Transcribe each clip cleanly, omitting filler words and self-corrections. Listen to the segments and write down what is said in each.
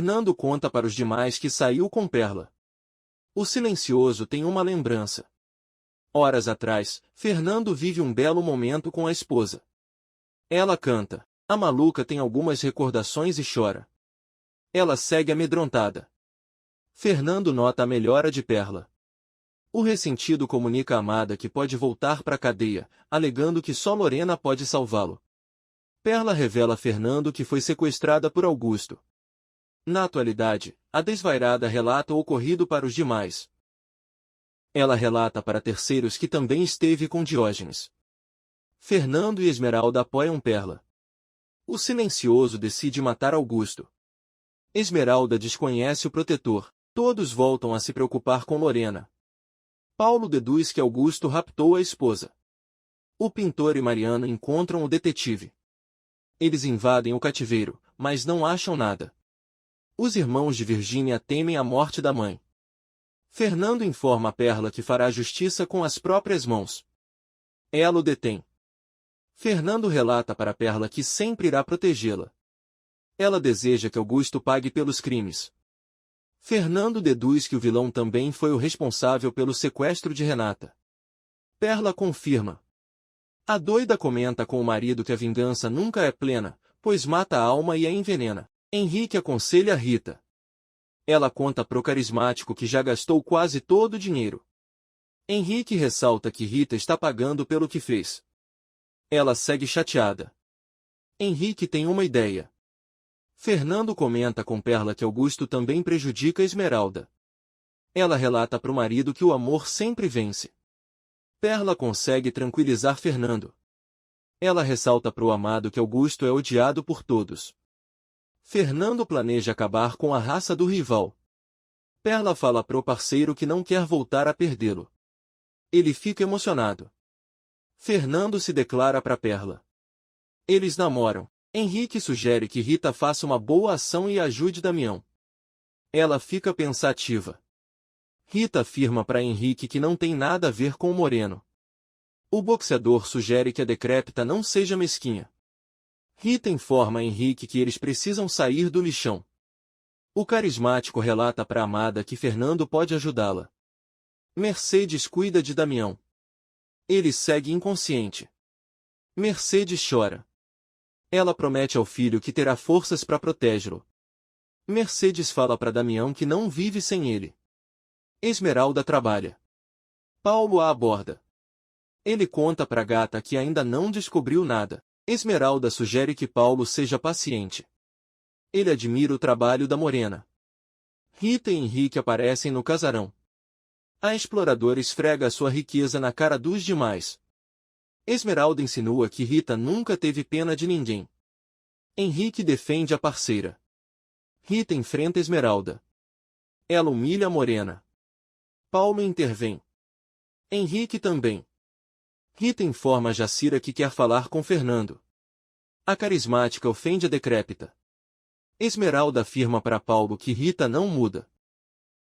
Fernando conta para os demais que saiu com Perla. O silencioso tem uma lembrança. Horas atrás, Fernando vive um belo momento com a esposa. Ela canta. A maluca tem algumas recordações e chora. Ela segue amedrontada. Fernando nota a melhora de Perla. O ressentido comunica à amada que pode voltar para a cadeia, alegando que só Lorena pode salvá-lo. Perla revela a Fernando que foi sequestrada por Augusto. Na atualidade, a desvairada relata o ocorrido para os demais. Ela relata para terceiros que também esteve com Diógenes. Fernando e Esmeralda apoiam Perla. O silencioso decide matar Augusto. Esmeralda desconhece o protetor. Todos voltam a se preocupar com Lorena. Paulo deduz que Augusto raptou a esposa. O pintor e Mariana encontram o detetive. Eles invadem o cativeiro, mas não acham nada. Os irmãos de Virgínia temem a morte da mãe. Fernando informa a Perla que fará justiça com as próprias mãos. Ela o detém. Fernando relata para Perla que sempre irá protegê-la. Ela deseja que Augusto pague pelos crimes. Fernando deduz que o vilão também foi o responsável pelo sequestro de Renata. Perla confirma. A doida comenta com o marido que a vingança nunca é plena, pois mata a alma e a envenena. Henrique aconselha Rita. Ela conta pro carismático que já gastou quase todo o dinheiro. Henrique ressalta que Rita está pagando pelo que fez. Ela segue chateada. Henrique tem uma ideia. Fernando comenta com Perla que Augusto também prejudica Esmeralda. Ela relata pro marido que o amor sempre vence. Perla consegue tranquilizar Fernando. Ela ressalta pro amado que Augusto é odiado por todos. Fernando planeja acabar com a raça do rival. Perla fala pro parceiro que não quer voltar a perdê-lo. Ele fica emocionado. Fernando se declara para Perla. Eles namoram. Henrique sugere que Rita faça uma boa ação e ajude Damião. Ela fica pensativa. Rita afirma para Henrique que não tem nada a ver com o Moreno. O boxeador sugere que a decrépita não seja mesquinha. Rita informa a Henrique que eles precisam sair do lixão. O carismático relata para a amada que Fernando pode ajudá-la. Mercedes cuida de Damião. Ele segue inconsciente. Mercedes chora. Ela promete ao filho que terá forças para protegê-lo. Mercedes fala para Damião que não vive sem ele. Esmeralda trabalha. Paulo a aborda. Ele conta para a gata que ainda não descobriu nada. Esmeralda sugere que Paulo seja paciente. Ele admira o trabalho da morena. Rita e Henrique aparecem no casarão. A exploradora esfrega a sua riqueza na cara dos demais. Esmeralda insinua que Rita nunca teve pena de ninguém. Henrique defende a parceira. Rita enfrenta Esmeralda. Ela humilha a morena. Paulo intervém. Henrique também. Rita informa a Jacira que quer falar com Fernando. A carismática ofende a decrépita. Esmeralda afirma para Paulo que Rita não muda.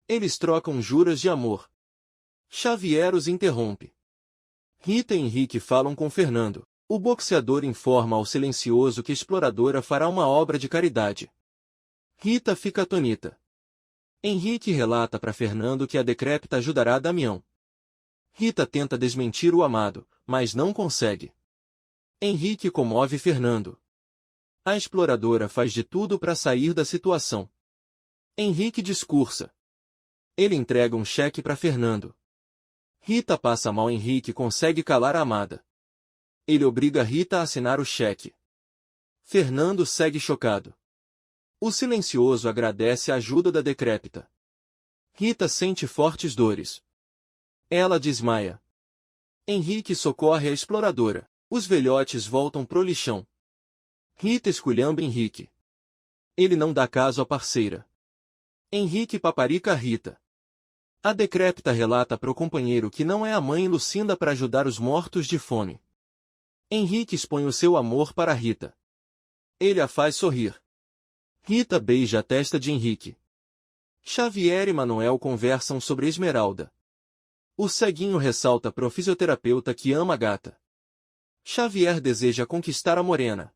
Eles trocam juras de amor. Xavier os interrompe. Rita e Henrique falam com Fernando. O boxeador informa ao silencioso que a exploradora fará uma obra de caridade. Rita fica atonita. Henrique relata para Fernando que a decrépita ajudará Damião. Rita tenta desmentir o amado, mas não consegue. Henrique comove Fernando. A exploradora faz de tudo para sair da situação. Henrique discursa. Ele entrega um cheque para Fernando. Rita passa mal. Henrique consegue calar a amada. Ele obriga Rita a assinar o cheque. Fernando segue chocado. O silencioso agradece a ajuda da decrépita. Rita sente fortes dores. Ela desmaia. Henrique socorre a exploradora. Os velhotes voltam pro lixão. Rita esculhamba Henrique. Ele não dá caso à parceira. Henrique paparica Rita. A decrépita relata pro companheiro que não é a mãe Lucinda para ajudar os mortos de fome. Henrique expõe o seu amor para Rita. Ele a faz sorrir. Rita beija a testa de Henrique. Xavier e Manuel conversam sobre Esmeralda. O ceguinho ressalta pro fisioterapeuta que ama a gata. Xavier deseja conquistar a morena.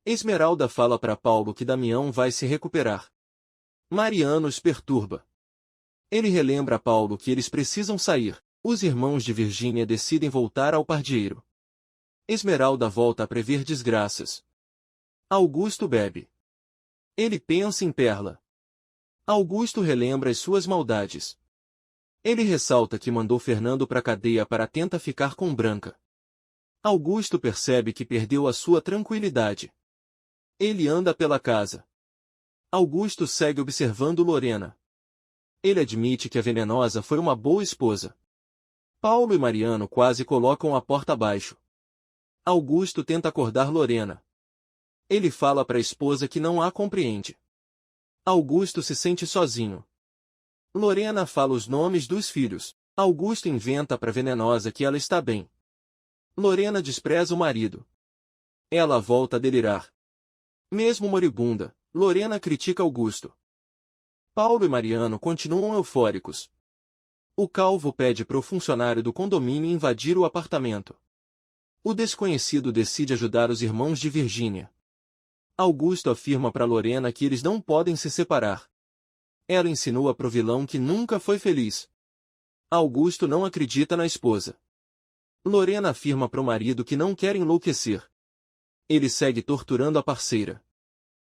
Esmeralda fala para Paulo que Damião vai se recuperar. Mariano os perturba. Ele relembra a Paulo que eles precisam sair. Os irmãos de Virgínia decidem voltar ao pardieiro. Esmeralda volta a prever desgraças. Augusto bebe. Ele pensa em Perla. Augusto relembra as suas maldades. Ele ressalta que mandou Fernando para a cadeia para tentar ficar com Branca. Augusto percebe que perdeu a sua tranquilidade. Ele anda pela casa. Augusto segue observando Lorena. Ele admite que a venenosa foi uma boa esposa. Paulo e Mariano quase colocam a porta abaixo. Augusto tenta acordar Lorena. Ele fala para a esposa que não a compreende. Augusto se sente sozinho. Lorena fala os nomes dos filhos. Augusto inventa para Venenosa que ela está bem. Lorena despreza o marido. Ela volta a delirar. Mesmo moribunda, Lorena critica Augusto. Paulo e Mariano continuam eufóricos. O calvo pede para o funcionário do condomínio invadir o apartamento. O desconhecido decide ajudar os irmãos de Virgínia. Augusto afirma para Lorena que eles não podem se separar. Ela insinua pro vilão que nunca foi feliz. Augusto não acredita na esposa. Lorena afirma pro marido que não quer enlouquecer. Ele segue torturando a parceira.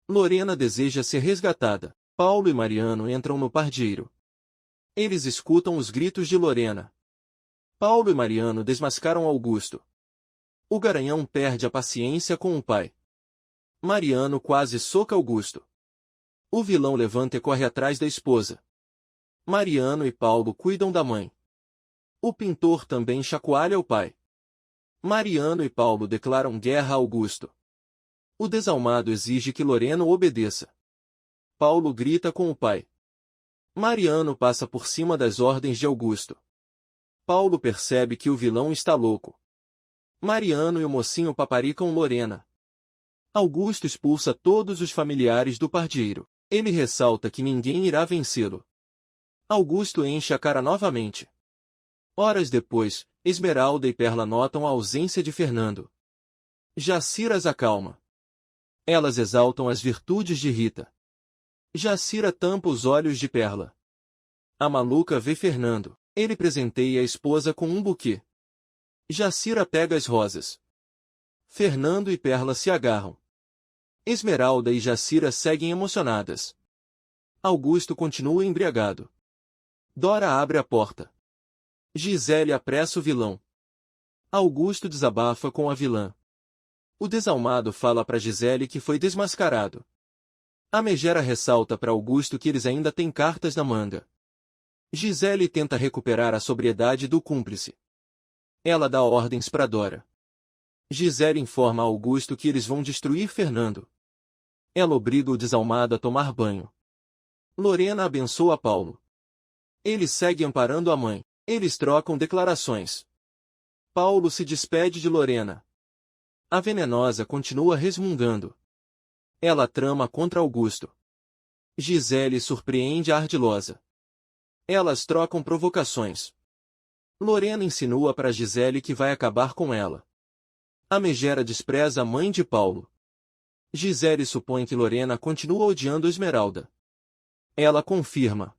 Lorena deseja ser resgatada. Paulo e Mariano entram no pardieiro. Eles escutam os gritos de Lorena. Paulo e Mariano desmascaram Augusto. O garanhão perde a paciência com o pai. Mariano quase soca Augusto. O vilão levanta e corre atrás da esposa. Mariano e Paulo cuidam da mãe. O pintor também chacoalha o pai. Mariano e Paulo declaram guerra a Augusto. O desalmado exige que Lorena o obedeça. Paulo grita com o pai. Mariano passa por cima das ordens de Augusto. Paulo percebe que o vilão está louco. Mariano e o mocinho paparicam Lorena. Augusto expulsa todos os familiares do pardieiro. Ele ressalta que ninguém irá vencê-lo. Augusto enche a cara novamente. Horas depois, Esmeralda e Perla notam a ausência de Fernando. Jacira as acalma. Elas exaltam as virtudes de Rita. Jacira tampa os olhos de Perla. A maluca vê Fernando. Ele presenteia a esposa com um buquê. Jacira pega as rosas. Fernando e Perla se agarram. Esmeralda e Jacira seguem emocionadas. Augusto continua embriagado. Dora abre a porta. Gisele apressa o vilão. Augusto desabafa com a vilã. O desalmado fala para Gisele que foi desmascarado. A megera ressalta para Augusto que eles ainda têm cartas na manga. Gisele tenta recuperar a sobriedade do cúmplice. Ela dá ordens para Dora. Gisele informa a Augusto que eles vão destruir Fernando. Ela obriga o desalmado a tomar banho. Lorena abençoa Paulo. Ele segue amparando a mãe. Eles trocam declarações. Paulo se despede de Lorena. A venenosa continua resmungando. Ela trama contra Augusto. Gisele surpreende a ardilosa. Elas trocam provocações. Lorena insinua para Gisele que vai acabar com ela. A megera despreza a mãe de Paulo. Gisele supõe que Lorena continua odiando Esmeralda. Ela confirma.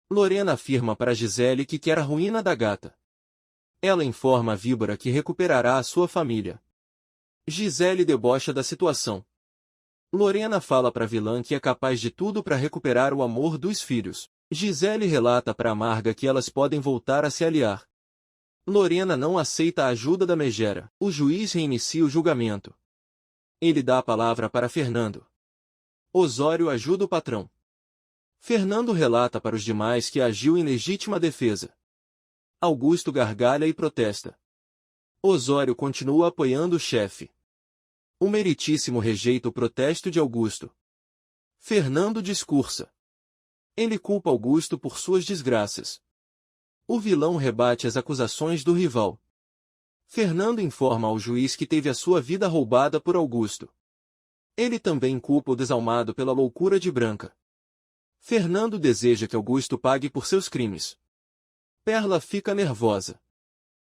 Lorena afirma para Gisele que quer a ruína da gata. Ela informa a víbora que recuperará a sua família. Gisele debocha da situação. Lorena fala para a vilã que é capaz de tudo para recuperar o amor dos filhos. Gisele relata para Amarga que elas podem voltar a se aliar. Lorena não aceita a ajuda da megera. O juiz reinicia o julgamento. Ele dá a palavra para Fernando. Osório ajuda o patrão. Fernando relata para os demais que agiu em legítima defesa. Augusto gargalha e protesta. Osório continua apoiando o chefe. O meritíssimo rejeita o protesto de Augusto. Fernando discursa. Ele culpa Augusto por suas desgraças. O vilão rebate as acusações do rival. Fernando informa ao juiz que teve a sua vida roubada por Augusto. Ele também culpa o desalmado pela loucura de Branca. Fernando deseja que Augusto pague por seus crimes. Perla fica nervosa.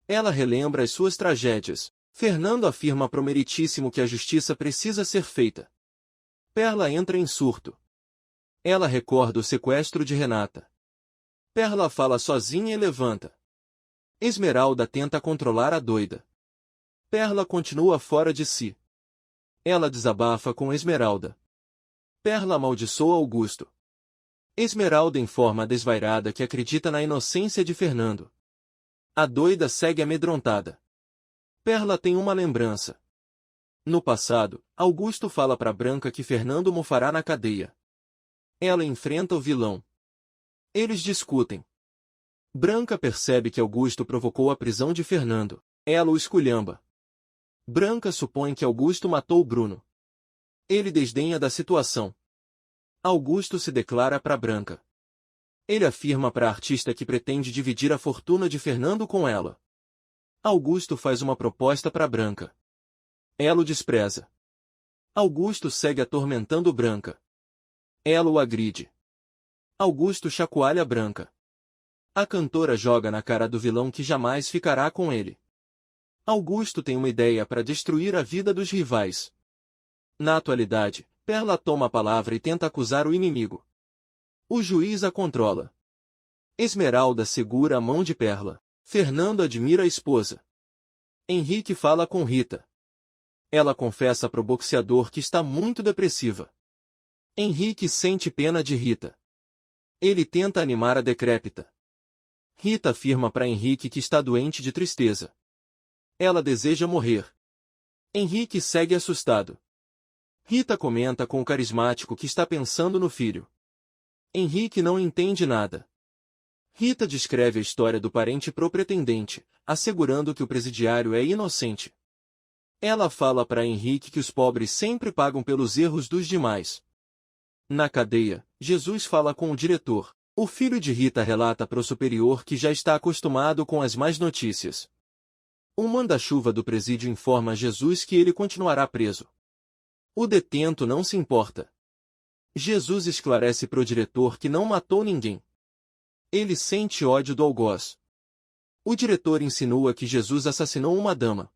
Ela relembra as suas tragédias. Fernando afirma pro meritíssimo que a justiça precisa ser feita. Perla entra em surto. Ela recorda o sequestro de Renata. Perla fala sozinha e levanta. Esmeralda tenta controlar a doida. Perla continua fora de si. Ela desabafa com Esmeralda. Perla amaldiçoa Augusto. Esmeralda informa a desvairada que acredita na inocência de Fernando. A doida segue amedrontada. Perla tem uma lembrança. No passado, Augusto fala para Branca que Fernando mofará na cadeia. Ela enfrenta o vilão. Eles discutem. Branca percebe que Augusto provocou a prisão de Fernando. Ela o esculhamba. Branca supõe que Augusto matou Bruno. Ele desdenha da situação. Augusto se declara para Branca. Ele afirma para a artista que pretende dividir a fortuna de Fernando com ela. Augusto faz uma proposta para Branca. Ela o despreza. Augusto segue atormentando Branca. Ela o agride. Augusto chacoalha Branca. A cantora joga na cara do vilão que jamais ficará com ele. Augusto tem uma ideia para destruir a vida dos rivais. Na atualidade, Perla toma a palavra e tenta acusar o inimigo. O juiz a controla. Esmeralda segura a mão de Perla. Fernando admira a esposa. Henrique fala com Rita. Ela confessa pro boxeador que está muito depressiva. Henrique sente pena de Rita. Ele tenta animar a decrépita. Rita afirma para Henrique que está doente de tristeza. Ela deseja morrer. Henrique segue assustado. Rita comenta com o carismático que está pensando no filho. Henrique não entende nada. Rita descreve a história do parente pro pretendente, assegurando que o presidiário é inocente. Ela fala para Henrique que os pobres sempre pagam pelos erros dos demais. Na cadeia, Jesus fala com o diretor. O filho de Rita relata para o superior que já está acostumado com as más notícias. Um manda-chuva do presídio informa a Jesus que ele continuará preso. O detento não se importa. Jesus esclarece para o diretor que não matou ninguém. Ele sente ódio do algoz. O diretor insinua que Jesus assassinou uma dama.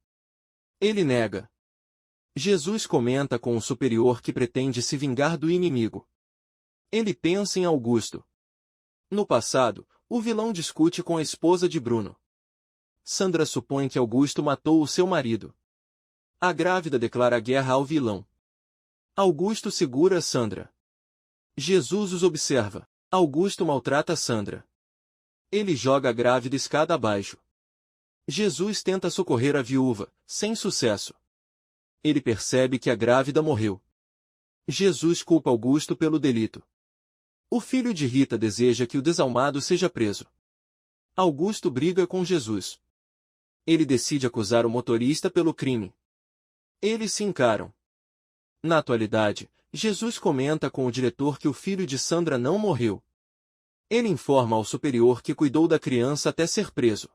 Ele nega. Jesus comenta com o superior que pretende se vingar do inimigo. Ele pensa em Augusto. No passado, o vilão discute com a esposa de Bruno. Sandra supõe que Augusto matou o seu marido. A grávida declara guerra ao vilão. Augusto segura Sandra. Jesus os observa. Augusto maltrata Sandra. Ele joga a grávida escada abaixo. Jesus tenta socorrer a viúva, sem sucesso. Ele percebe que a grávida morreu. Jesus culpa Augusto pelo delito. O filho de Rita deseja que o desalmado seja preso. Augusto briga com Jesus. Ele decide acusar o motorista pelo crime. Eles se encaram. Na atualidade, Jesus comenta com o diretor que o filho de Sandra não morreu. Ele informa ao superior que cuidou da criança até ser preso.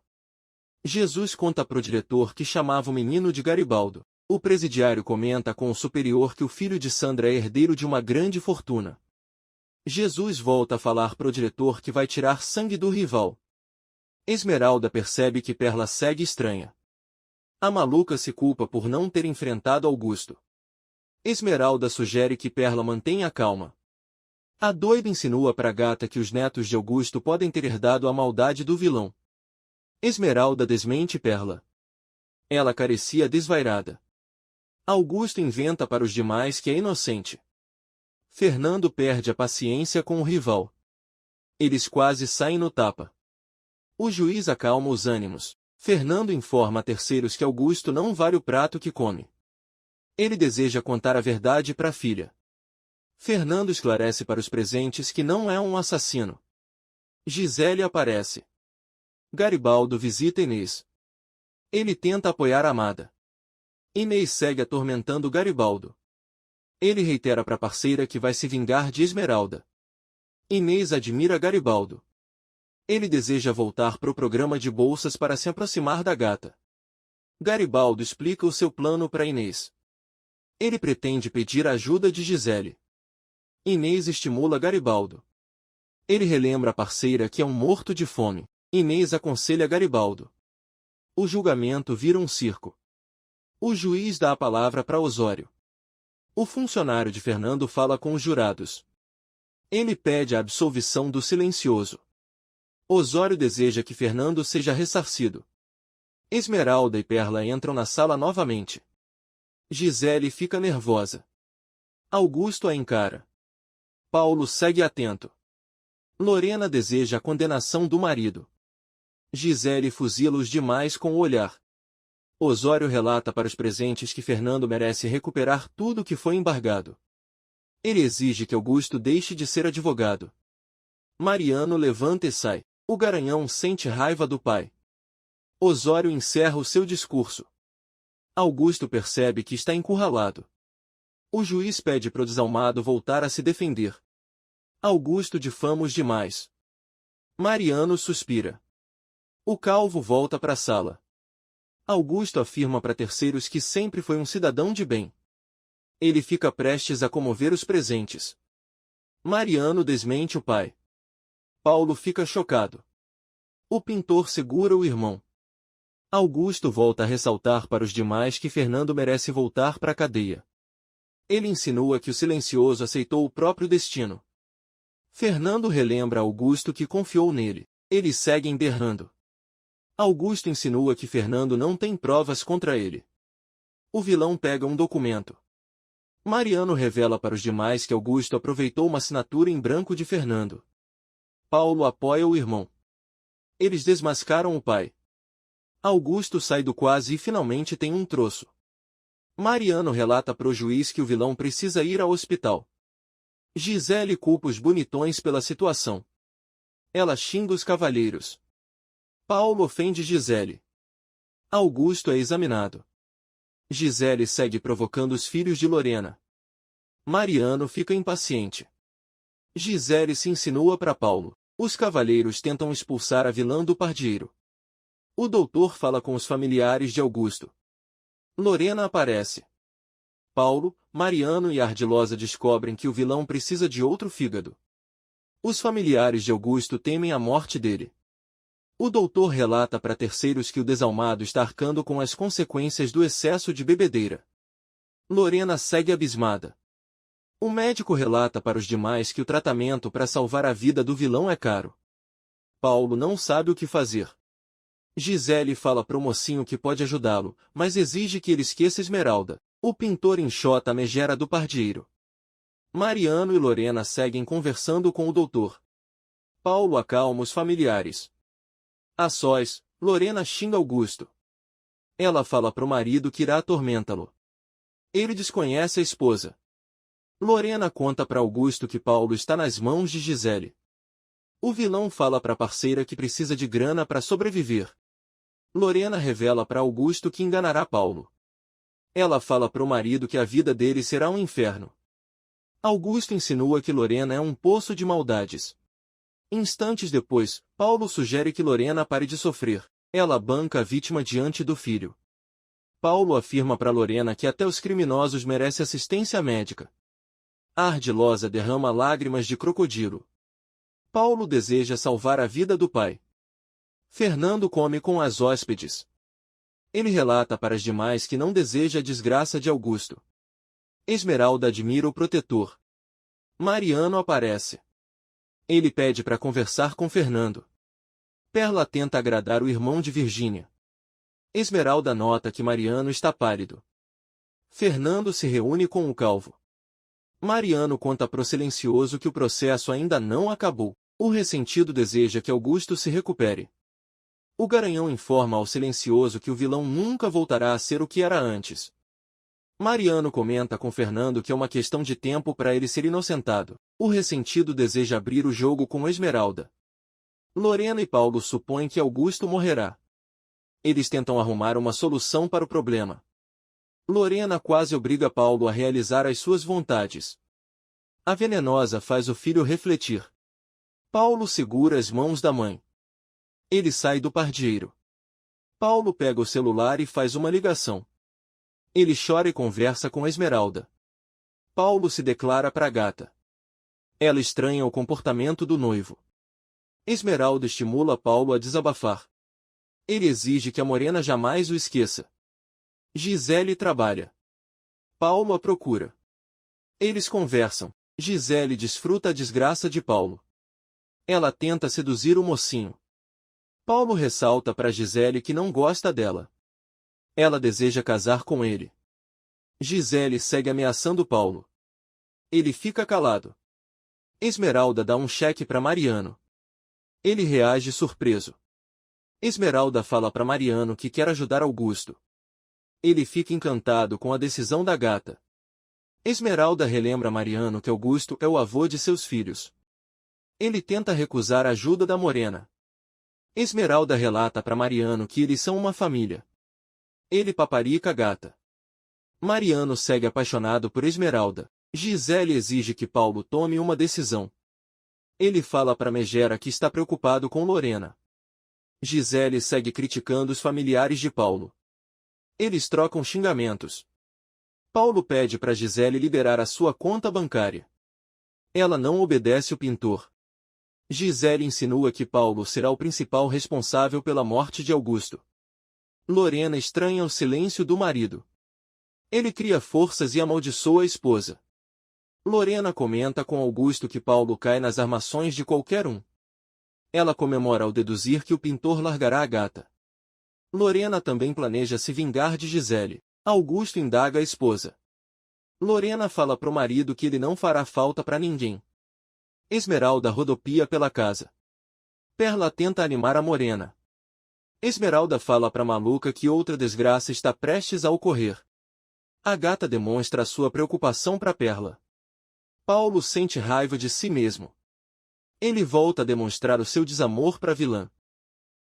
Jesus conta pro diretor que chamava o menino de Garibaldo. O presidiário comenta com o superior que o filho de Sandra é herdeiro de uma grande fortuna. Jesus volta a falar pro diretor que vai tirar sangue do rival. Esmeralda percebe que Perla segue estranha. A maluca se culpa por não ter enfrentado Augusto. Esmeralda sugere que Perla mantenha calma. A doida insinua para a gata que os netos de Augusto podem ter herdado a maldade do vilão. Esmeralda desmente Perla. Ela carecia desvairada. Augusto inventa para os demais que é inocente. Fernando perde a paciência com o rival. Eles quase saem no tapa. O juiz acalma os ânimos. Fernando informa a terceiros que Augusto não vale o prato que come. Ele deseja contar a verdade para a filha. Fernando esclarece para os presentes que não é um assassino. Gisele aparece. Garibaldo visita Inês. Ele tenta apoiar a amada. Inês segue atormentando Garibaldo. Ele reitera para a parceira que vai se vingar de Esmeralda. Inês admira Garibaldo. Ele deseja voltar para o programa de bolsas para se aproximar da gata. Garibaldo explica o seu plano para Inês. Ele pretende pedir a ajuda de Gisele. Inês estimula Garibaldo. Ele relembra a parceira que é um morto de fome. Inês aconselha Garibaldo. O julgamento vira um circo. O juiz dá a palavra para Osório. O funcionário de Fernando fala com os jurados. Ele pede a absolvição do silencioso. Osório deseja que Fernando seja ressarcido. Esmeralda e Perla entram na sala novamente. Gisele fica nervosa. Augusto a encara. Paulo segue atento. Lorena deseja a condenação do marido. Gisele fuzila-os demais com o olhar. Osório relata para os presentes que Fernando merece recuperar tudo que foi embargado. Ele exige que Augusto deixe de ser advogado. Mariano levanta e sai. O Garanhão sente raiva do pai. Osório encerra o seu discurso. Augusto percebe que está encurralado. O juiz pede para o desalmado voltar a se defender. Augusto difama-os demais. Mariano suspira. O calvo volta para a sala. Augusto afirma para terceiros que sempre foi um cidadão de bem. Ele fica prestes a comover os presentes. Mariano desmente o pai. Paulo fica chocado. O pintor segura o irmão. Augusto volta a ressaltar para os demais que Fernando merece voltar para a cadeia. Ele insinua que o silencioso aceitou o próprio destino. Fernando relembra a Augusto que confiou nele. Eles seguem berrando. Augusto insinua que Fernando não tem provas contra ele. O vilão pega um documento. Mariano revela para os demais que Augusto aproveitou uma assinatura em branco de Fernando. Paulo apoia o irmão. Eles desmascaram o pai. Augusto sai do quase e finalmente tem um troço. Mariano relata para o juiz que o vilão precisa ir ao hospital. Gisele culpa os bonitões pela situação. Ela xinga os cavalheiros. Paulo ofende Gisele. Augusto é examinado. Gisele segue provocando os filhos de Lorena. Mariano fica impaciente. Gisele se insinua para Paulo. Os cavalheiros tentam expulsar a vilã do pardieiro. O doutor fala com os familiares de Augusto. Lorena aparece. Paulo, Mariano e Ardilosa descobrem que o vilão precisa de outro fígado. Os familiares de Augusto temem a morte dele. O doutor relata para terceiros que o desalmado está arcando com as consequências do excesso de bebedeira. Lorena segue abismada. O médico relata para os demais que o tratamento para salvar a vida do vilão é caro. Paulo não sabe o que fazer. Gisele fala para o mocinho que pode ajudá-lo, mas exige que ele esqueça Esmeralda. O pintor enxota a megera do pardieiro. Mariano e Lorena seguem conversando com o doutor. Paulo acalma os familiares. A sós, Lorena xinga Augusto. Ela fala para o marido que irá atormentá-lo. Ele desconhece a esposa. Lorena conta para Augusto que Paulo está nas mãos de Gisele. O vilão fala para a parceira que precisa de grana para sobreviver. Lorena revela para Augusto que enganará Paulo. Ela fala para o marido que a vida dele será um inferno. Augusto insinua que Lorena é um poço de maldades. Instantes depois, Paulo sugere que Lorena pare de sofrer. Ela banca a vítima diante do filho. Paulo afirma para Lorena que até os criminosos merecem assistência médica. A Ardilosa derrama lágrimas de crocodilo. Paulo deseja salvar a vida do pai. Fernando come com as hóspedes. Ele relata para as demais que não deseja a desgraça de Augusto. Esmeralda admira o protetor. Mariano aparece. Ele pede para conversar com Fernando. Perla tenta agradar o irmão de Virgínia. Esmeralda nota que Mariano está pálido. Fernando se reúne com o calvo. Mariano conta pro silencioso que o processo ainda não acabou. O ressentido deseja que Augusto se recupere. O Garanhão informa ao silencioso que o vilão nunca voltará a ser o que era antes. Mariano comenta com Fernando que é uma questão de tempo para ele ser inocentado. O ressentido deseja abrir o jogo com Esmeralda. Lorena e Paulo supõem que Augusto morrerá. Eles tentam arrumar uma solução para o problema. Lorena quase obriga Paulo a realizar as suas vontades. A venenosa faz o filho refletir. Paulo segura as mãos da mãe. Ele sai do pardieiro. Paulo pega o celular e faz uma ligação. Ele chora e conversa com Esmeralda. Paulo se declara para a gata. Ela estranha o comportamento do noivo. Esmeralda estimula Paulo a desabafar. Ele exige que a morena jamais o esqueça. Gisele trabalha. Paulo a procura. Eles conversam. Gisele desfruta a desgraça de Paulo. Ela tenta seduzir o mocinho. Paulo ressalta para Gisele que não gosta dela. Ela deseja casar com ele. Gisele segue ameaçando Paulo. Ele fica calado. Esmeralda dá um cheque para Mariano. Ele reage surpreso. Esmeralda fala para Mariano que quer ajudar Augusto. Ele fica encantado com a decisão da gata. Esmeralda relembra a Mariano que Augusto é o avô de seus filhos. Ele tenta recusar a ajuda da morena. Esmeralda relata para Mariano que eles são uma família. Ele paparica a gata. Mariano segue apaixonado por Esmeralda. Gisele exige que Paulo tome uma decisão. Ele fala para Megera que está preocupado com Lorena. Gisele segue criticando os familiares de Paulo. Eles trocam xingamentos. Paulo pede para Gisele liberar a sua conta bancária. Ela não obedece o pintor. Gisele insinua que Paulo será o principal responsável pela morte de Augusto. Lorena estranha o silêncio do marido. Ele cria forças e amaldiçoa a esposa. Lorena comenta com Augusto que Paulo cai nas armações de qualquer um. Ela comemora ao deduzir que o pintor largará a gata. Lorena também planeja se vingar de Gisele. Augusto indaga a esposa. Lorena fala pro marido que ele não fará falta para ninguém. Esmeralda rodopia pela casa. Perla tenta animar a morena. Esmeralda fala pra maluca que outra desgraça está prestes a ocorrer. A gata demonstra sua preocupação para Perla. Paulo sente raiva de si mesmo. Ele volta a demonstrar o seu desamor para a vilã.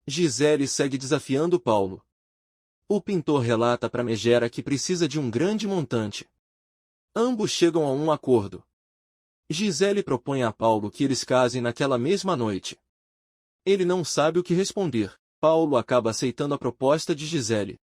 Gisele segue desafiando Paulo. O pintor relata para Megera que precisa de um grande montante. Ambos chegam a um acordo. Gisele propõe a Paulo que eles casem naquela mesma noite. Ele não sabe o que responder. Paulo acaba aceitando a proposta de Gisele.